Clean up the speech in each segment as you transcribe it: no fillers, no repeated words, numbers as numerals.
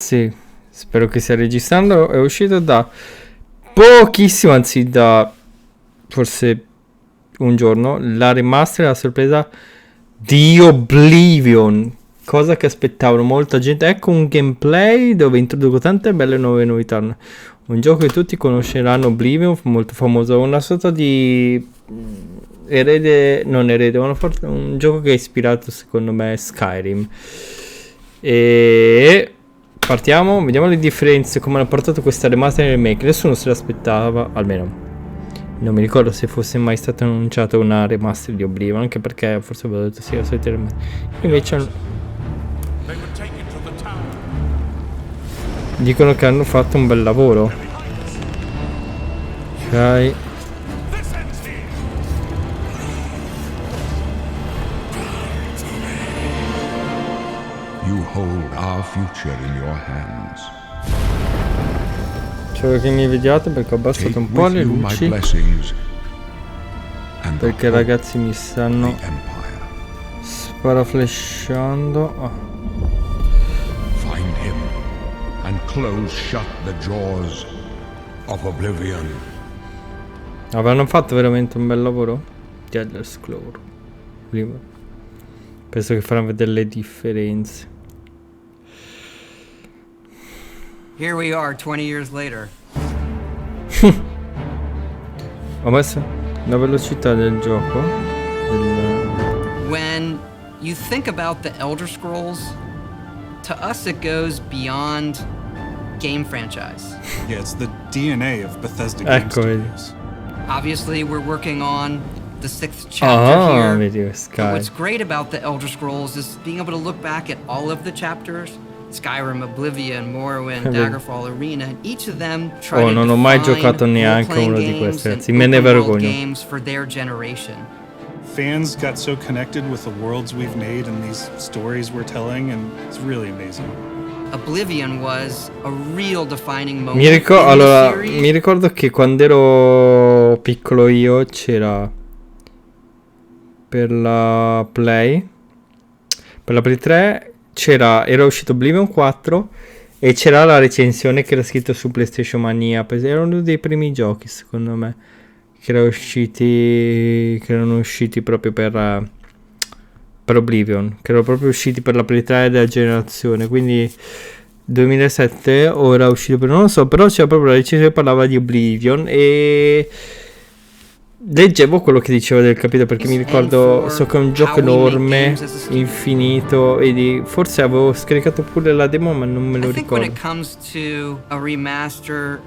Sì, spero che stia registrando. È uscito da pochissimo, anzi da forse un giorno, la remastered, la sorpresa di Oblivion, cosa che aspettavano molta gente. Ecco un gameplay dove introduco tante belle nuove novità. Un gioco che tutti conosceranno, Oblivion, molto famoso, una sorta di erede, non erede, un gioco che è ispirato secondo me a Skyrim. E partiamo, vediamo le differenze, come hanno portato questa remastered remake. Nessuno se l'aspettava, almeno non mi ricordo se fosse mai stata annunciata una remaster di Oblivion, anche perché forse avevo detto sì, la solita remaster. Invece dicono che hanno fatto un bel lavoro. Ok. You hold our future in your hands. Cioè che mi vediate perché ho abbassato un po' le luci, perché ragazzi mi stanno sparaflashando. Oh. Find him and close shut the jaws of Oblivion. Avranno fatto veramente un bel lavoro di Elder Scrolls. Penso che faranno vedere le differenze. Here we are 20 years later. Ho messo la velocità del gioco. When you think about the Elder Scrolls, to us it goes beyond game franchise. Yeah, it's the DNA of Bethesda Game Studios. Obviously, we're working on the 6th chapter here. Video But what's great about the Elder Scrolls is being able to look back at all of the chapters. Skyrim, Oblivion, Morrowind, Daggerfall, Arena, and each of them try to non ho mai giocato define neanche uno di role-playing questi, games ragazzi, me ne and open world vergogno. games for their generation. Fans got so connected with the worlds we've made and these stories we're telling, and it's really amazing. Oblivion was a real defining moment Mi series. ricordo che quando ero piccolo io c'era per la Play 3 era uscito Oblivion 4 e c'era la recensione che era scritto su PlayStation Mania. Era uno dei primi giochi secondo me che erano usciti proprio per Oblivion, che erano proprio usciti per la Play 3 della generazione, quindi 2007 ora è uscito non lo so, però c'era proprio la recensione che parlava di Oblivion e leggevo quello che diceva del capitolo, perché mi ricordo, so che è un gioco enorme, infinito, e forse avevo scaricato pure la demo ma non me lo ricordo. When it comes to a remaster,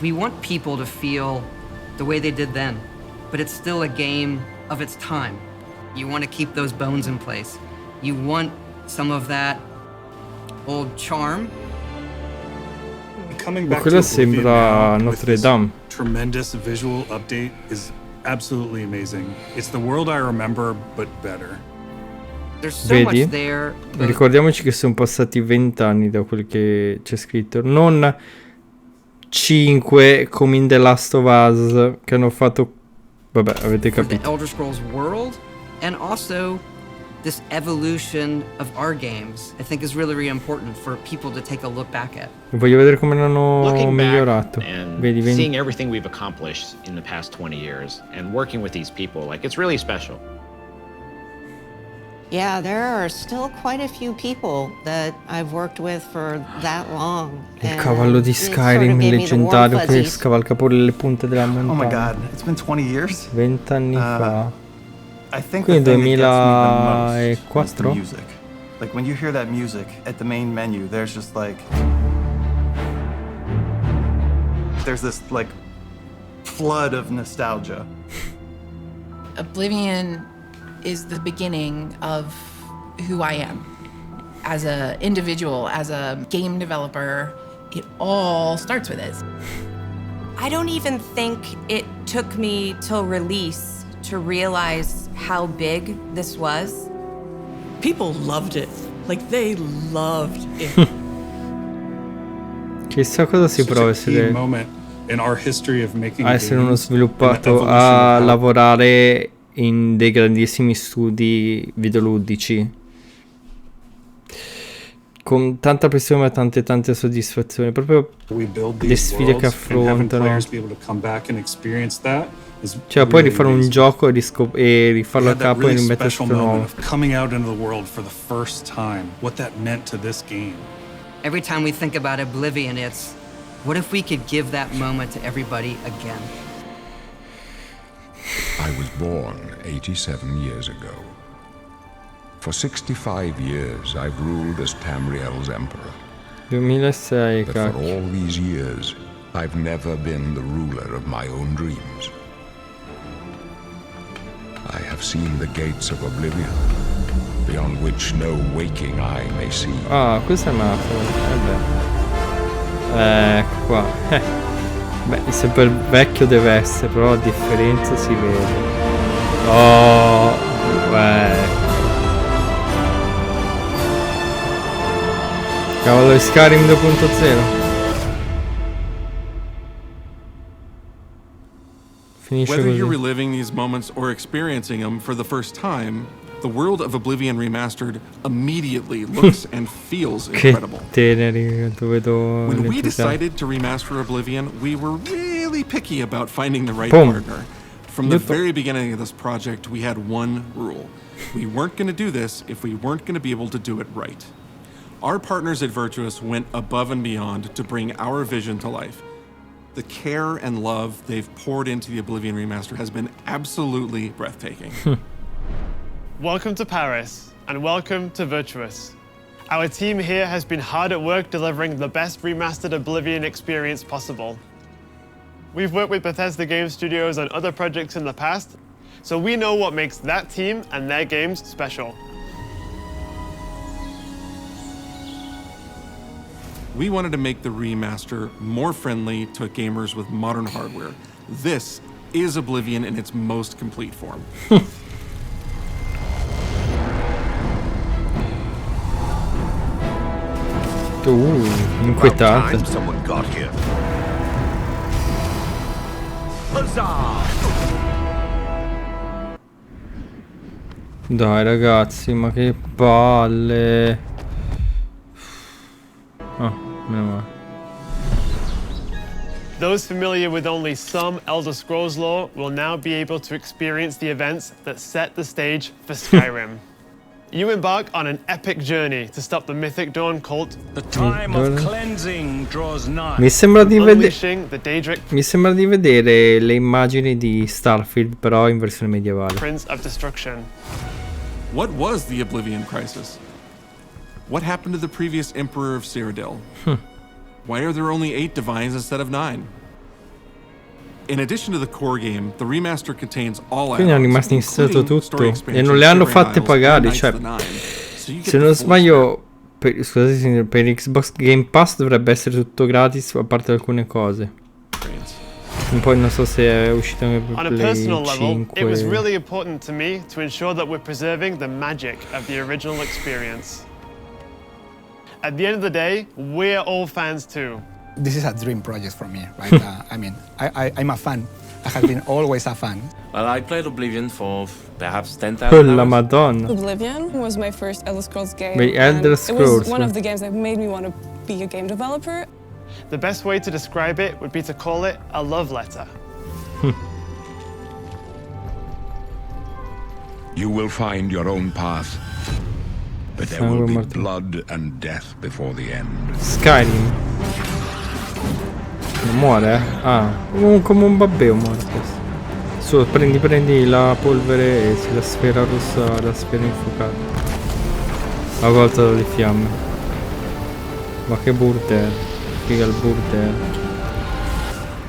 we want people to feel the way they did then, but it's still a game of its time. You want to keep those bones in place. You want some of that old charm. Coming back Quello to Oblivion sembra now, Notre with this Dame. tremendous visual update is absolutely amazing. It's the world I remember, but better. There's so Vedi? much there. Ricordiamoci che sono passati 20 anni da quel che c'è scritto, non 5 come in The Last of Us che hanno fatto. Vabbè, avete For the capito. Elder Scrolls world, and also this evolution of our games, I think is really, really important for people to take a look back at. Voglio vedere come l'hanno Looking back migliorato. and Vedi, seeing everything we've accomplished in the past 20 years and working with these people, like, it's really special. Yeah, there are still quite a few people that I've worked with for that long. Il cavallo di Skyrim leggendario che scavalca pure le punte della montagna. Oh my god, it's been 20 years? 20 anni fa. I think Quindi the thing that gets me the most is the 2004? music. Like when you hear that music at the main menu, there's just like there's this like flood of nostalgia. Oblivion is the beginning of who I am as an individual, as a game developer. It all starts with it. I don't even think it took me till release to realize how big this was. People loved it. Like, they loved it. Chissà cosa si prova a essere uno sviluppato, a lavorare in dei grandissimi studi videoludici. con tanta pressione ma tante soddisfazioni, proprio We build le these sfide che worlds and having affrontano. players be able to come back and experience that is Cioè poi really rifare un amazing. gioco e rifarlo We a had that capo e really rimettere special tutto moment nuovo. of coming out into the world for the first time, what that meant to this game. Every time we think about Oblivion, it's what if we could give that moment to everybody again? I was born 87 years ago. For 65 years, I've ruled as Tamriel's emperor. 2006, But for cacchio. all these years, I've never been the ruler of my own dreams. I have seen the gates of Oblivion, beyond which no waking eye may see. Ah, questo è matto. Ecco qua. Beh, sempre il vecchio deve essere, però la differenza si vede. Oh, cavolo di Skyrim 2.0. Finisce Whether you're così. reliving these moments or experiencing them for the first time, the world of Oblivion Remastered immediately looks and feels Che incredible. teneri, vedo When we l'entusiasmo. decided to remaster Oblivion, we were really picky about finding the right Boom. partner. From the very beginning of this project, we had one rule. We weren't going to do this if we weren't going to be able to do it right. Our partners at Virtuous went above and beyond to bring our vision to life. The care and love they've poured into the Oblivion Remaster has been absolutely breathtaking. Welcome to Paris, and welcome to Virtuous. Our team here has been hard at work delivering the best remastered Oblivion experience possible. We've worked with Bethesda Game Studios on other projects in the past, so we know what makes that team and their games special. We wanted to make the remaster more friendly to gamers with modern hardware. This is Oblivion in its most complete form. Inquietante. Someone got here. Huzzah! Dai ragazzi, ma che palle. Ah, meno male. Those familiar with only some Elder Scrolls lore will now be able to experience the events that set the stage for Skyrim. You embark on an epic journey to stop the Mythic Dawn cult. The time of cleansing draws nigh. Mi sembra di Unleashing the Daedric Mi sembra di vedere le immagini di Starfield, però in versione medievale. Prince of Destruction. What was the Oblivion Crisis? What happened to the previous Emperor of Cyrodiil? Why are there only 8 divines instead of 9? In addition to the core game, the remaster contains all Quindi hanno add-ons, rimasto including tutto story e non le hanno expansions, fatte Isles, pagare, and Knights cioè of the Nine. So you get se non the full sbaglio scusate signor, per Xbox Game Pass dovrebbe essere tutto gratis a parte alcune cose. Poi non so se è uscito anche per On a Play personal level, it was 5. really important to me to ensure that we're preserving the magic of the original experience. At the end of the day, we're all fans too. This is a dream project for me, right? I mean, I'm a fan. I have been always a fan. Well, I played Oblivion for perhaps 10,000 Oh hours. la Madonna. Oblivion was my first Elder Scrolls game. The Elder and Scrolls, It was one of the games that made me want to be a game developer. The best way to describe it would be to call it a love letter. You will find your own path, but there will be blood and death before the end. Skyrim. Non muore, eh? Ah, come un babbeo muore questo. Su, prendi la polvere e la sfera rossa, la sfera infuocata. La volta dalle fiamme. Ma che burdello. Figa il burdello.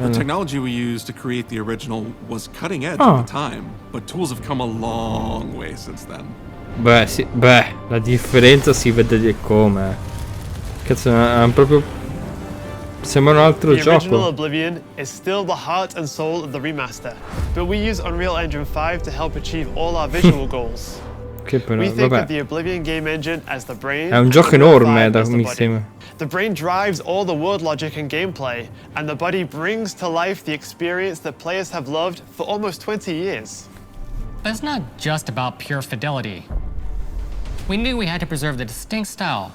The technology we used to create the original was cutting edge at the time, but tools have come a long way since then. Beh, sì, la differenza si vede di come. Cazzo, è proprio... Sembra un altro The original gioco. Oblivion is still the heart and soul of the remaster, but we use Unreal Engine 5 to help achieve all our visual goals. Che però, We think vabbè. of the Oblivion game engine as the brain. È un and gioco Unreal enorme, 5 da as the mi body. sembra. The brain drives all the world logic and gameplay, and the body brings to life the experience that players have loved for almost 20 years. But it's not just about pure fidelity. We knew we had to preserve the distinct style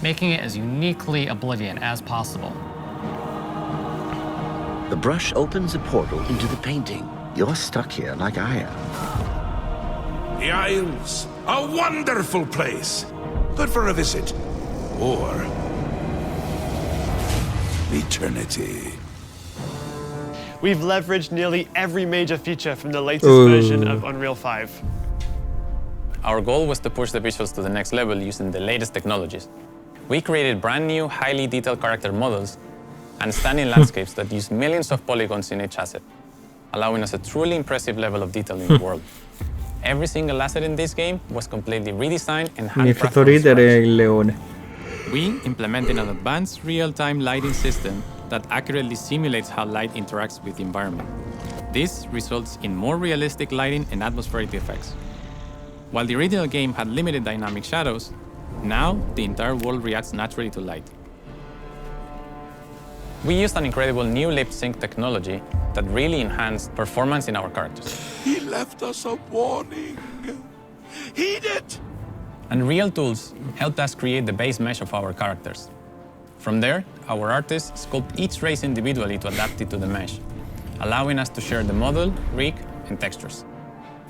making it as uniquely Oblivion as possible. The brush opens a portal into the painting. You're stuck here like I am. The Isles, a wonderful place. Good for a visit. Or eternity. We've leveraged nearly every major feature from the latest version of Unreal 5. Our goal was to push the visuals to the next level using the latest technologies. We created brand new, highly detailed character models and stunning landscapes that use millions of polygons in each asset, allowing us a truly impressive level of detail in the world. Every single asset in this game was completely redesigned and handcrafted from ridere il leone. We implemented an advanced real-time lighting system that accurately simulates how light interacts with the environment. This results in more realistic lighting and atmospheric effects. While the original game had limited dynamic shadows, now the entire world reacts naturally to light. We used an incredible new lip sync technology that really enhanced performance in our characters. He left us a warning. Heed it! And Real Tools helped us create the base mesh of our characters. From there, our artists sculpt each race individually to adapt it to the mesh, allowing us to share the model, rig, and textures.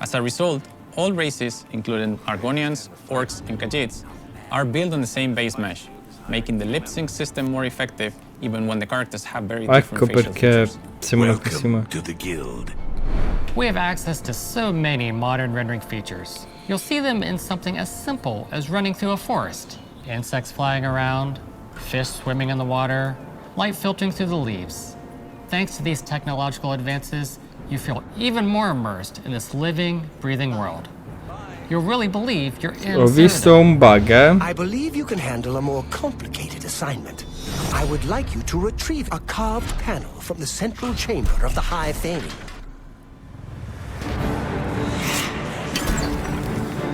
As a result, all races, including Argonians, Orcs, and Khajiits, are built on the same base mesh, making the lip sync system more effective even when the characters have very different facial features. Welcome to the guild. We have access to so many modern rendering features. You'll see them in something as simple as running through a forest. Insects flying around, fish swimming in the water, light filtering through the leaves. Thanks to these technological advances, you feel even more immersed in this living, breathing world. You'll really believe you're in Ho visto un bug, I believe you can handle a more complicated assignment. I would like you to retrieve a carved panel from the central chamber of the High Fane.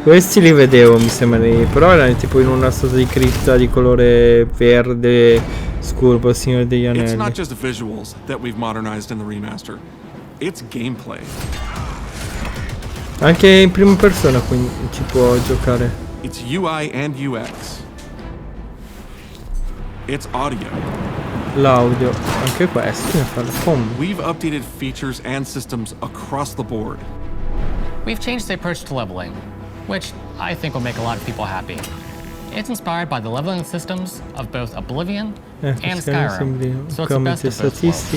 Questi li vedevo, mi sembra, però erano tipo in una sorta di cripta di colore verde scuro, il Signore degli Anelli. It's not just visuals that we've modernized in the remaster. It's gameplay. Anche in prima persona quindi ci può giocare. It's UI and UX. It's audio. L'audio, anche questo ne fa la combo. We've updated features and systems across the board. We've changed the approach to leveling, which I think will make a lot of people happy. It's inspired by the leveling systems of both Oblivion and Skyrim, so it's the best of both worlds.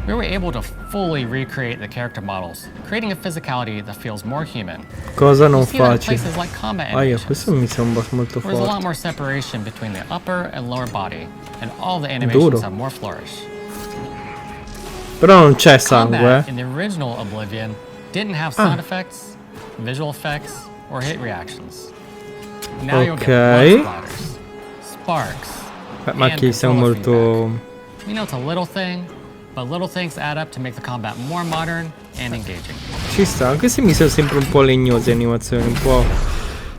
We were able to fully recreate the character models, creating a physicality that feels more human. Cosa non facile. Places like combat questo mi sembra molto There's a lot forte. more separation between the upper and lower body, and all the animations have more flourish. Però non c'è sangue. Combat in the original Oblivion didn't have sound effects, visual effects, or hit reactions. Now you'll get blood splatters, sparks, Ma che siamo molto... You know, it's a little thing, but little things add up to make the combat more modern and engaging. Ci sta, anche se mi sono sempre un po' legnose animazioni, un po'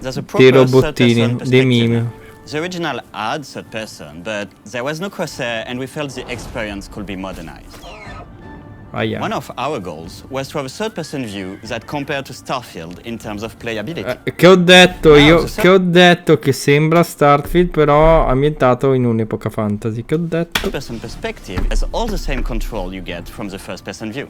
There's a dei proper robottini, third-person dei perspective. mimi. The original had third person, but there was no crosshair and we felt the experience could be modernized. One of our goals was to have a third-person view that compared to Starfield in terms of playability. Che ho detto io, che ho detto che sembra Starfield però ambientato in un'epoca fantasy, che ho detto. Third-person perspective has all the same control you get from the first-person view.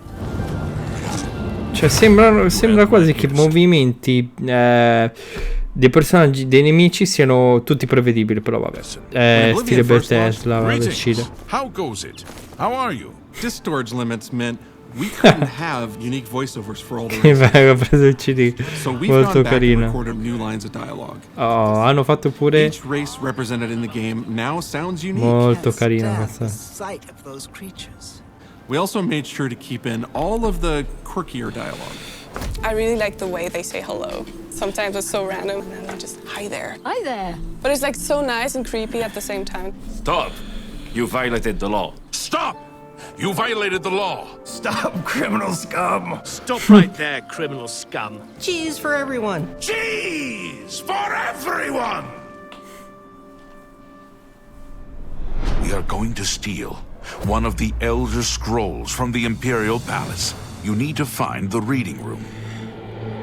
Cioè sembra quasi che i movimenti dei personaggi, dei nemici siano tutti prevedibili, però vabbè. Stile Bethesda, uscire. How goes it? How are you? Disk storage limits meant we couldn't have unique voiceovers for all the races. Ho preso il CD. So we've Molto gone back and carino. recorded new lines of dialogue. Oh, hanno fatto pure Each race represented in the game now sounds unique. molto carino questa. Sight of those creatures. We also made sure to keep in all of the quirkier dialogue. I really like the way they say hello. Sometimes it's so random and then they just, hi there. Hi there. But it's like so nice and creepy at the same time. Stop! You violated the law. Stop! You violated the law. Stop, criminal scum. Stop right there, criminal scum. Cheese for everyone. Cheese for everyone! We are going to steal one of the Elder Scrolls from the Imperial Palace. You need to find the reading room.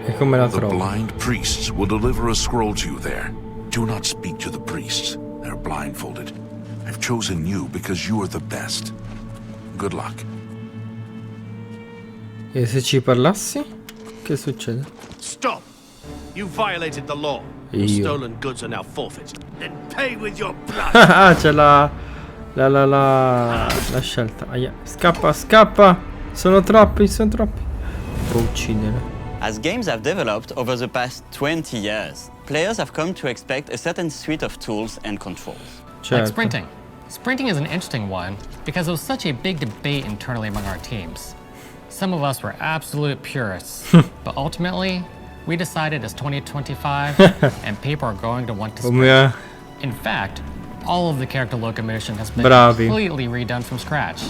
E come la The trovo? blind priests will deliver a scroll to you there. Do not speak to the priests. They're blindfolded. I've chosen you because you are the best. Good luck. E se ci parlassi? Che succede? Stop! You violated the law. Your Io. stolen goods are now forfeit. Then pay with your blood. Ah, c'è la scelta. Aia. Scappa, scappa! Sono troppi, sono troppi. Può uccidere. As games have developed over the past 20 years, players have come to expect a certain suite of tools and controls. Like sprinting. Sprinting is an interesting one because it was such a big debate internally among our teams. Some of us were absolute purists, but ultimately, we decided it's 2025 and people are going to want to sprint. In fact, all of the character locomotion has been completely redone from scratch.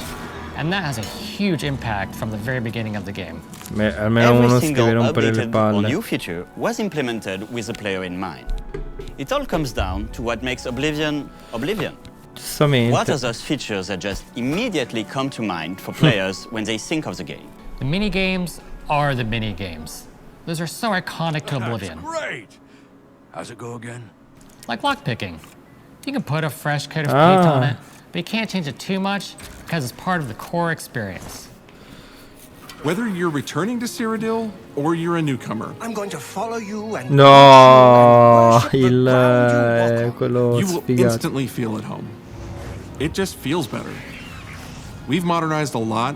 And that has a huge impact from the very beginning of the game. Every single updated or new feature was implemented with the player in mind. It all comes down to what makes Oblivion, Oblivion. What are those features that just immediately come to mind for players when they think of the game? The mini-games are the mini-games. Those are so iconic to Oblivion. Great! How's it go again? Like lockpicking. You can put a fresh coat of paint on it, but you can't change it too much because it's part of the core experience. Whether you're returning to Cyrodiil or you're a newcomer, I'm going to follow you and No, quello you will sfigato. instantly feel at home. It just feels better. We've modernized a lot,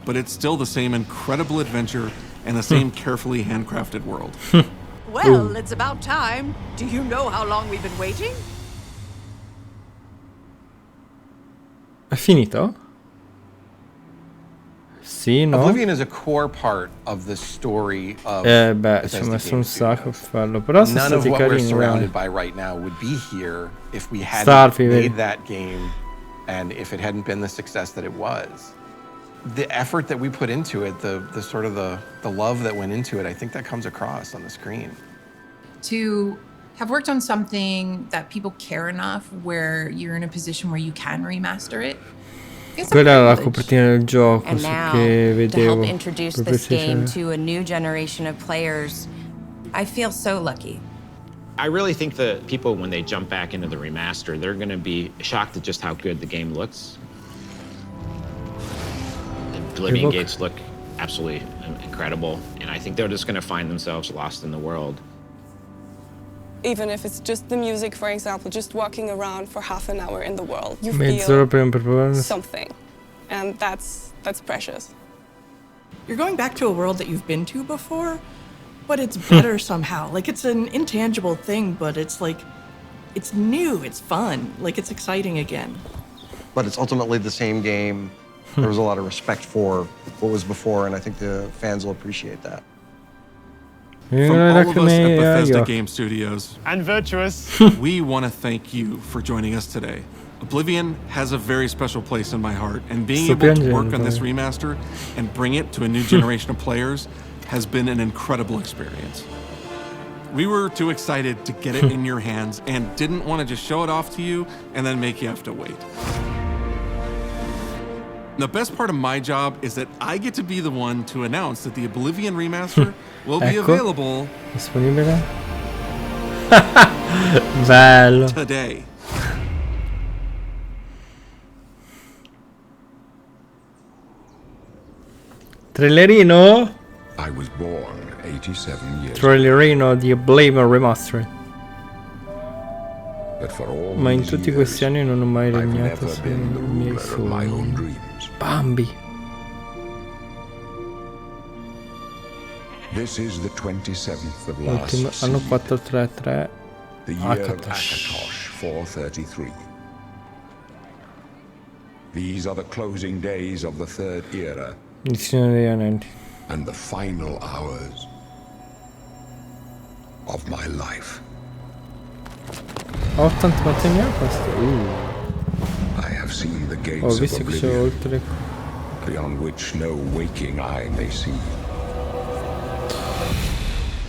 but it's still the same incredible adventure and the same carefully handcrafted world. Well, it's about time. Do you know how long we've been waiting? È finito? Sì, no? Oblivion is a core part of the story of beh, ci ho messo un sacco a farlo, però sono None of stati what we're carini, surrounded dai. by right now would be here if we hadn't Starfield. made that game and if it hadn't been the success that it was. The effort that we put into it, the sort of the love that went into it, I think that comes across on the screen. To have worked on something that people care enough where you're in a position where you can remaster it. Quella era la copertina del gioco And now, che to vedevo. help introduce per this game PlayStation. to a new generation of players, I feel so lucky. I really think that people, when they jump back into the remaster, they're going to be shocked at just how good the game looks. The Oblivion gates look absolutely incredible, and I think they're just going to find themselves lost in the world. Even if it's just the music, for example, just walking around for half an hour in the world, you Mezz'ora prima per feel provare. something, and that's precious. You're going back to a world that you've been to before, but it's better somehow. Like, it's an intangible thing, but it's like, it's new, it's fun, like it's exciting again. But it's ultimately the same game. There was a lot of respect for what was before, and I think the fans will appreciate that. From all of us at Bethesda Game Studios and Virtuous, we want to thank you for joining us today. Oblivion has a very special place in my heart, and being able to work on this remaster and bring it to a new generation of players has been an incredible experience. We were too excited to get it in your hands and didn't want to just show it off to you and then make you have to wait. The best part of my job is that I get to be the one to announce that the Oblivion remaster will be available disponibile. Bello. Today. Trailerino? I was born 87 years Trailerino di Oblivion Remastered. But for all Ma in these tutti years, questi anni non ho mai I've regnato never sui been the miei ruler of my own sogni. dreams. Bambi. This is the 27th of last Ultimo, anno seed, 433. the year of Akatosh. Akatosh 433. These are the closing days of the third era Il Signore degli Anelli. and the final hours of my life. Ho 80 quanti ne ho questo? I have seen the Ho gates visto of che c'è Oblivion, oltre. beyond which no waking eye may see.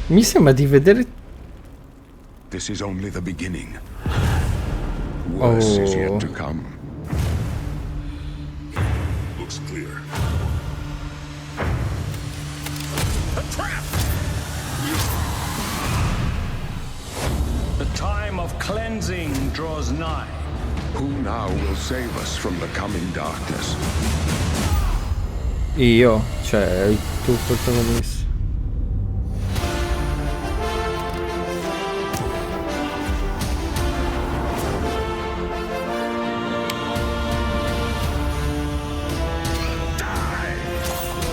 Mi sembra di vedere. This is only the beginning. Worse is yet to come. Looks clear. A trap! You The time of cleansing draws nigh. Who now will save us from the coming darkness? Io, cioè, tu protagonista.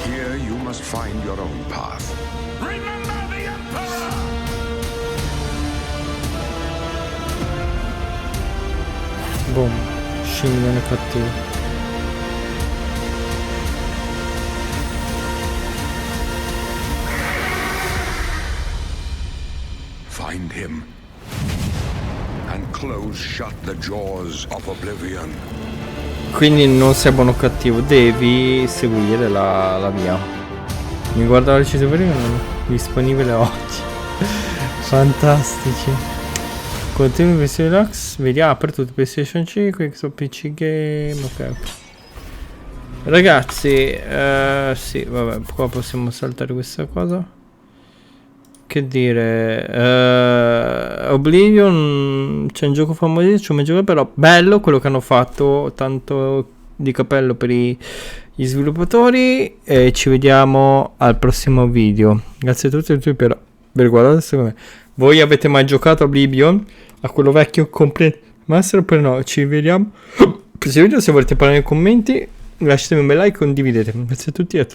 Here you must find your own path. Remember the Emperor! Boom, scimmione cattivo. Find him and close shut the jaws of Oblivion. Quindi non sei buono o cattivo, devi seguire la via. Mi guardo la recisione prima, disponibile oggi. Fantastici. Continui versione deluxe, vediamo per tutto PlayStation 5, PC Game, ok. Ragazzi, sì, vabbè, qua possiamo saltare questa cosa. Che dire, Oblivion c'è un gioco famosissimo, però bello quello che hanno fatto, tanto di cappello per gli sviluppatori, e ci vediamo al prossimo video. Grazie a tutti per aver guardato. Secondo me, voi avete mai giocato a Oblivion, a quello vecchio completo master, oppure no? Ci vediamo al prossimo video. Se volete parlare nei commenti lasciatemi un bel like, condividete. Grazie a tutti e a tutti.